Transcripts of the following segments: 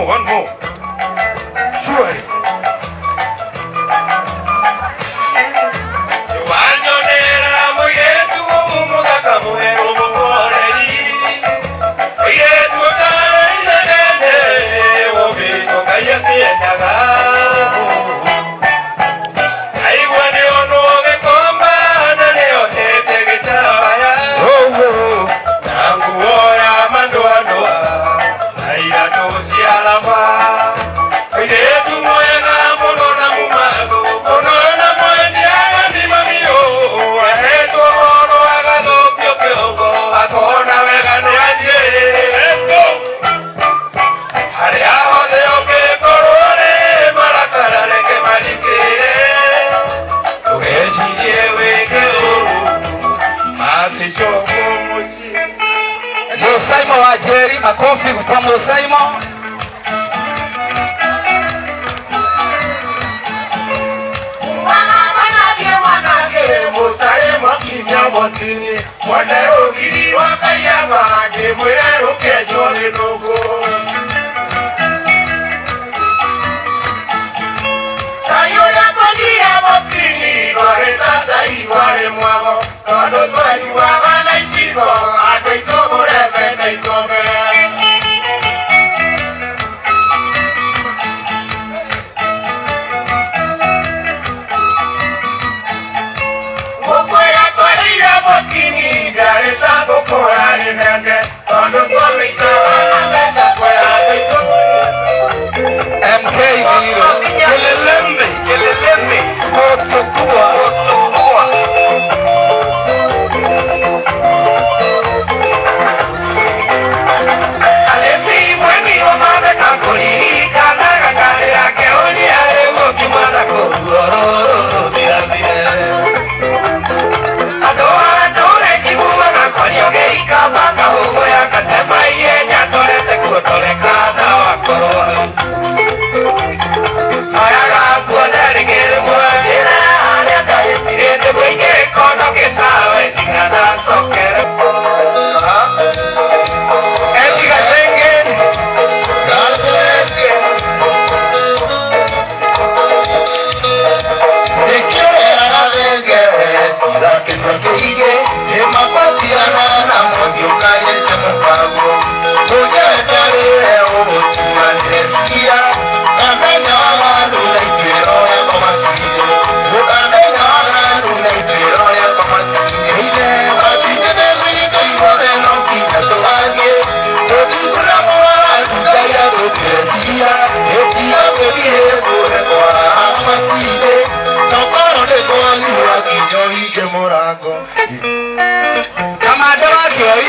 one more. Surely. Simon Wajeri, makofi kwa Simon. Mutare makinya motini, mwana rogiri wakayama, demwe roke jole logo. Sayora makinya motini, bareta sai wale mwago, todo twani wagana isigo, ateito morebe teitobe. MK Viro, Yeleleme, Otokua. Alesi mweni wa mame kankuri, kanaga kare yake oni ale woki mwana kuhuoro, bila bila. Adoa dole kibuwa na korioge ikabanga hugo ya katema iye nyatole te kutole kada wakoroa. Ayaga kuodere gere muadira, anyaka itirete wike kono kitawe tingana sokere. Eti gathenge, gathenge. Ekiora gathenge, tizake proteige, emakwatiana na modioka yese mupago. Ujendare utuandresia, kamenya wangu naitwero ya komatine. Ukamenya wangu naitwero ya komatine. Ile matine wiki yore no kinatoage. Odikuna mwangu kaya kutresia. Ekia webie kure kwa amatine. Tokoro leko waliwa kijo hije morago. Kamada wakoi.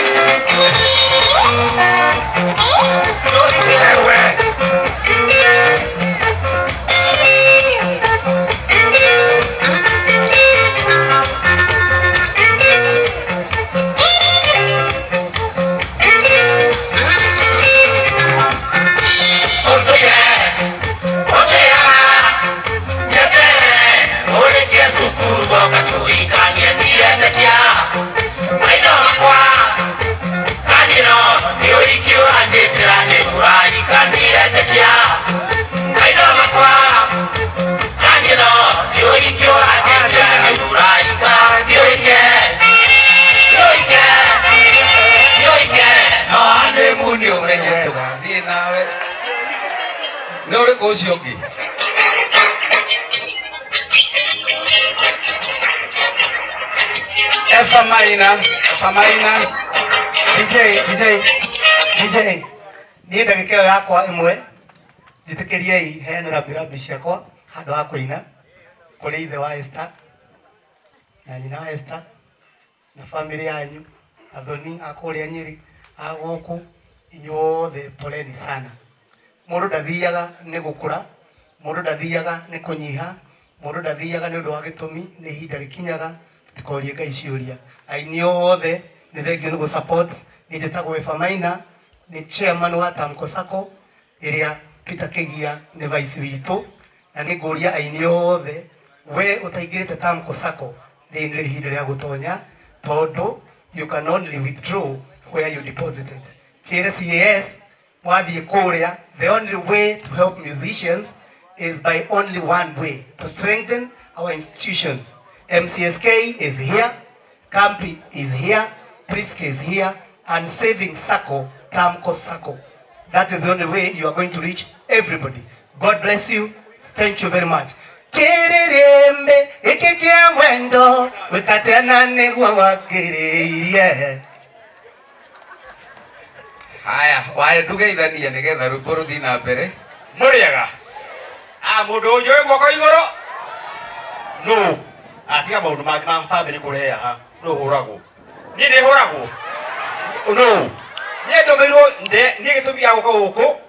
Nore kosioki. F minor. DJ. Ni ndagikio yakwa imwe. Jitikiriei heanira birabi ciakwa handu ha kuina kuri ithe wa Esther na nyina wa Esther na family yanyu athoni akuria Nyeri aguku inyuothe poleni sana. Mundu ndathiaga ni gukura, mundu ndathiaga ni kunyiha, mundu ndathiaga ni undu wa gitumi, ni ihinda rikinyaga tutikorie Ngai ciuria. Aini othe ni thengio ni gu support. Ni njitagwo Efamaina, ni chairman wa Tamko Sacco iria Peter Kigia ni vice witu, na ni nguria aini othe we utaingirite Tamko Sacco ni ihinda ria gutonya tondu you can only withdraw where you deposited. Chere CAS the only way to help musicians is by only one way, to strengthen our institutions. MCSK is here, Campi is here, Prisk is here, and Saving Sacco, Tamco Sacco. That is the only way you are going to reach everybody. God bless you. Thank you very much. Kirembe ikikia mwendo wikatena negwa wakireirie. Haya, wae duge ithania nigetha rwimbo ruthi na mbere. Muriega. Mundu ujoe guoko iguru. No. Atiga maundu mangi ma family kureha ha. No huragwo. Ni ndi huragwo. No. Ni ndomirwo ni gitumi ya guko guku.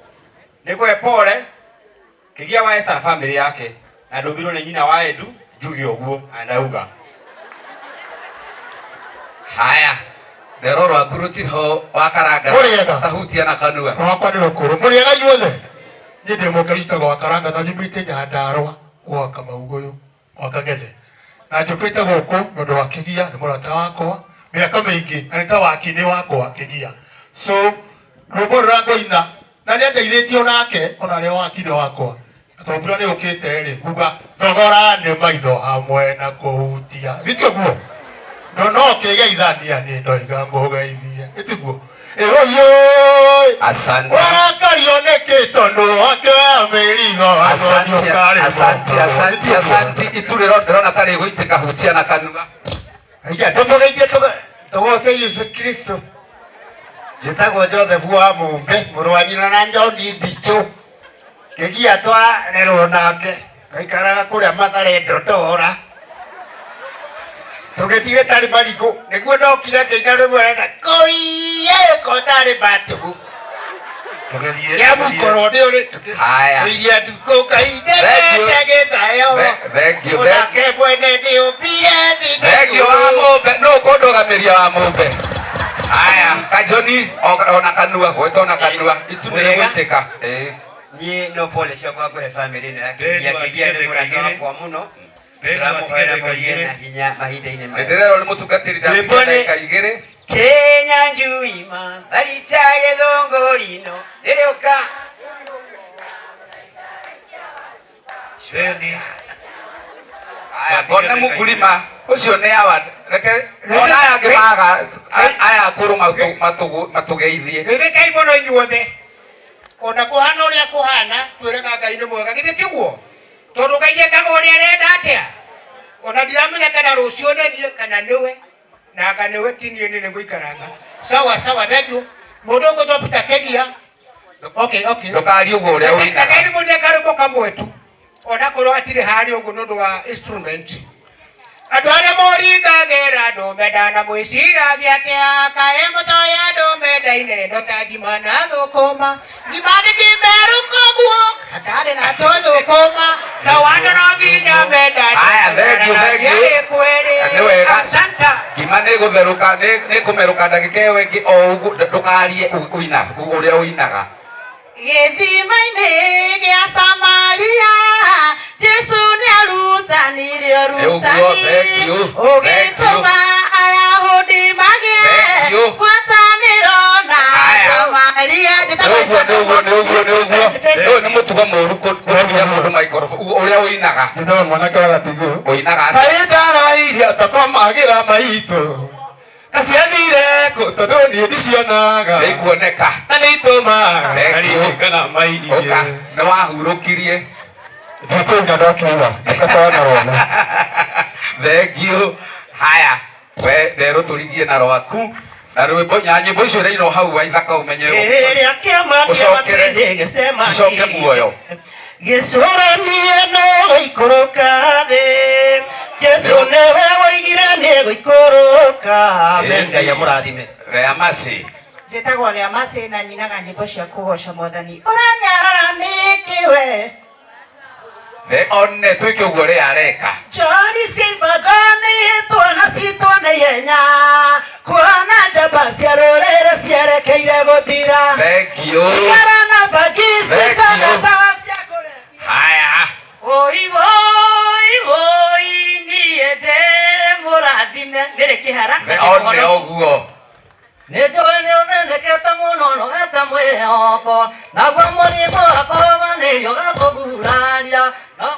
Ni kwe pole. Kigia wa Esther family yake. Na ndomirwo ni nyina wa Edu Njugi oguo andauga. Haya. Ndero rwa kuruti ho wakaranga tahutia na kanua. Wakwa ni rukuru. Muriega yuothe. Ni ndi mukaita gwa karanga na nyumite Nyandarua gwa Kamauguyu wakagethe. Na njukite guku nundu wa Kigia ni murata wakwa miaka mingi na nita wakini wakwa Kigia. So rwimbo rurangũina na nĩ ndeithĩtio nake ona rĩ wakini wakwa. Atombura nĩ ũkĩte rĩ kuga thogora nĩ maitho hamwe na kũhutia. Gĩtio guo. No kĩgeithania nĩ ndoiga mũgeithie. Gĩtiguo. Asante. Wakario nekito ndo akwa merigo. Asante. Iturero ndĩrona tarĩ gũitĩka hutia na kanua. Aya tũmũgeithie tũgoce Yesu Kristo. Njĩtagwo Joseph wa Mumbe, mũrũ wa nyina na Njondi Mbicho. Kigia twarerwo nake, ngaikaraga kũrĩa Mathare Ndondora. Tũgĩthiĩ tarĩ marigũ, nĩguo ndokire ngĩina rĩmwe na koiye kotarĩ batugu. Tũgĩthiĩ ya mũkorwo nĩ ũrĩ. Haya. Iria nduko kaindere tegetayo. Thank you. Nake mwene nĩ ũmbire thĩ. Thank you wa Mumbe, no kũndũgamĩria wa Mumbe. Haya, Kajoni ona kanua, gwĩta ona kanua, iturire gũitĩka. Ni no pole shakwa kwa family ni Kigia ni murata wakwa muno. Turamuhera moyena hinya mahinda-inĩ maya. Ndirero nĩ mũtungatĩri ndatiga ndagĩka igĩrĩ. Kenya njuima barita gĩthũngũri-no rĩrĩũka. Sheni. Aya, kone mũkulima ũcio nĩ awa reke ona aya angĩ maga aya akũrũ matũgeithie. Gĩthĩkai mũno inyuothe. Ona kuhana ũrĩa kuhana twĩrega Ngai nĩ mwega githĩ tiguo. Tondũ Ngai ekaga ũrĩa arenda atĩa. Ona ndiramenya kana rũciũ nĩ kana nĩwe. Na anga nĩwe ti niĩ nĩ ngũikaranga. Sawa thank you. Mũndũ ũngĩtopita Kigia. Okay. Ndũkarie ũguo ũrĩa ũinaga. Ndakari mũndũ karĩmbo kamwe tu. Ona korwo atirĩ harĩ ũguo nĩ ũndũ wa instrument. Andũ arĩa moringagĩra andũ mendana mwĩciragia atĩa kaĩ mũtoya andũ mendaine no ta ngima na thũkũma ngima nĩngĩmeru koguo hatarĩ na tũthũkũma na wanda no nginya mendana. Aya, thank you. Nĩ wega. Ngima nĩ gũtherũka nĩ kũmerũka ndagĩka ĩyo ĩngĩ o ũguo ndũkarie ũrĩa ũinaga. Gĩthima-inĩ gĩa Samaria Jesu nĩarutanire ũrutani ũgĩtũma Ayahudi magĩe ngwatanĩro na Samaria. Ũyũ nĩ mũtugo mũru kũrũmia mũndũ maikorobũ ũrĩa ũinaga. Ndĩrona mwanake wa gatigũ. Ũinaga kaĩ ndarairia takomagĩra maitũ. Kaciathire kũ tondũ niĩ ndicionaga. Nĩikuoneka. Na nĩitũmaga kana mairie. Nĩ wahurũkirie. Ndikũina ndokiuga. Ndakatwana rona. Thank you. Haya, we nderũ tũrigie na rwaku. Na rwĩmbo nyĩmbo icio irainwo hau waithaka ũmenye ũcoke muoyo. Gĩcũranie no gũikũrũka thĩ. Jesu nĩwe woigire nĩ gũikũrũka. Ngai amũrathime. Rea Masi. Njĩtagwo Rea Masi na nyinaga nyĩmbo cia kũgoca Mwathani. Ũranyarara nĩkĩ we? One twĩke ũguo ũrĩa areka. Njori cia ibagani twana citwana ihenya kuona njamba cia rũrĩrĩ ciarekeire gũthira. Thank you. Karana bagisi sana tawa cia kũrĩa. Haya. Oi niende mũrathime nĩrĩ kĩhara. One ũguo. Nĩnjũĩ nĩ ũthene Weketa muno no gata mwehoko nagwa mulimo akobanirio gakoguraria no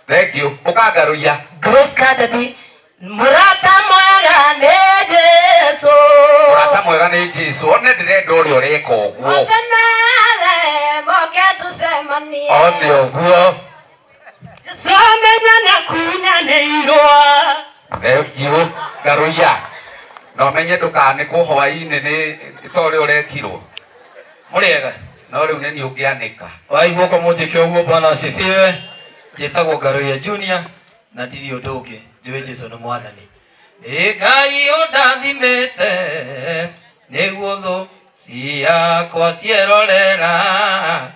Thank you. Ukagaruya. Grace Kadadi. Murata mwega ne Jesu. Murata mwega ne Jesu. One direnda uri ureka uguo. Otemele moke tusemanie. One uguo. Somenya na kunyanirwa. Thank you. Garuya. No menye ndukanikwo hwaini ni tori urekirwo. Muriega. No riu ni ungianika. Waigwo kwa mutikio uguo Bwana asifiwe. Njĩtagwo Garuya Junior na ndirĩ ũndũ ũngĩ njũĩ Jesũ nĩ Mwathani. Nĩ Ngai ũndathimĩte nĩguo thũ ciakwa cierorera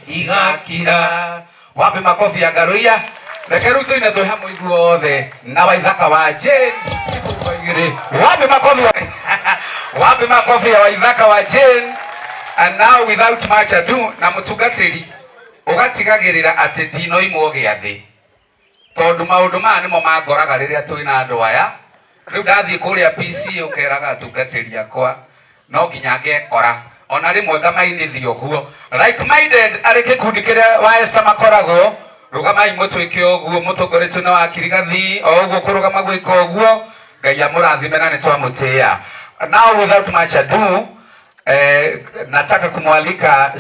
igakira. Wapi makofi ya Garuya? Reke rĩu tũine twĩ hamwe ithuothe na waithaka wa Jane. Wapi makofi? Wapi makofi ya waithaka wa Jane? And now without much ado na mũtungatĩri ũgatigagĩrĩra atĩ ndinoimwo gĩathĩ. Tondu maundu maya nimo mangoraga riria twina andu aya. Riu ndathie kuria PC ukeraga atungatiri akwa no nginya ngekora ona rimwe ngamainithio guo like minded ari gikundi kiria wa Esther makoragwo rugamai mutwike uguo mutongoretu na wa Kirigathi o uguo kurugama gwika uguo Ngai amurathime na nitwamutia. Now without much ado nataka kumwalika